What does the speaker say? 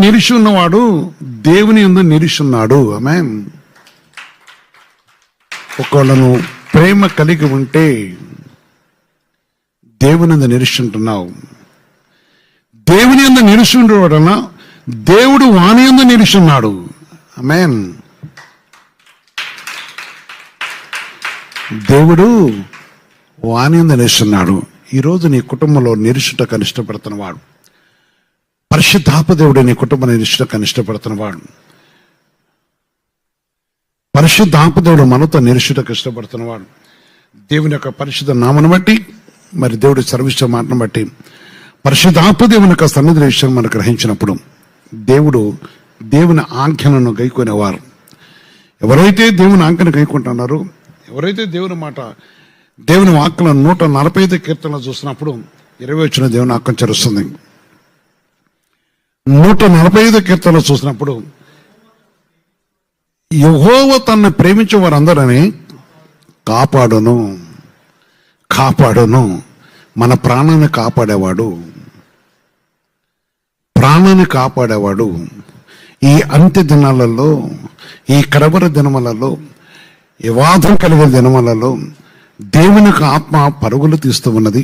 నిలిచి ఉన్నవాడు దేవుని యందు నిలిచి ఉన్నాడు. ఆమేన్. ఒకళ్ళను ప్రేమ కలిగి ఉంటే దేవుని యందు నిలిచి ఉంటున్నావు. దేవుని యందు నిలిచి ఉండవలన దేవుడు వాని యందు నిలిచి ఉన్నాడు. ఆమేన్. దేవుడు వాని యందు నిలిచి ఉన్నాడు. ఈరోజు నీ కుటుంబంలో నిరీక్షటకు ఇష్టపడుతున్నవాడు, పరిశుద్ధాత్మ దేవుడు నీ కుటుంబం నిరీక్షటకు ఇష్టపడుతున్నవాడు, పరిశుద్ధాత్మ దేవుడు మనతో నిరీక్షటకు ఇష్టపడుతున్నవాడు. దేవుని యొక్క పరిశుద్ధ నామను బట్టి, మరి దేవుడి సర్వించే మాటను బట్టి, పరిశుద్ధాత్మ దేవుని యొక్క సన్నిధి విషయం మనం గ్రహించినప్పుడు దేవుని ఆజ్ఞలను గైకొనేవారు. ఎవరైతే దేవుని ఆజ్ఞను గైకుంటున్నారో, ఎవరైతే దేవుని మాట, దేవుని వాక్కులను 145 కీర్తనలు చూసినప్పుడు 20 వచ్చిన దేవుని వాక్యం చరుస్తుంది. 145 కీర్తనలు చూసినప్పుడు యెహోవా తన్ను ప్రేమించే వారందరినీ కాపాడును. మన ప్రాణాన్ని కాపాడేవాడు, ఈ అంత్య దినాలలో, ఈ కడవర దినములలో, ఈ వాదం కలిగే దినములలో దేవునికి ఆత్మ పరుగులు తీస్తూ ఉన్నది.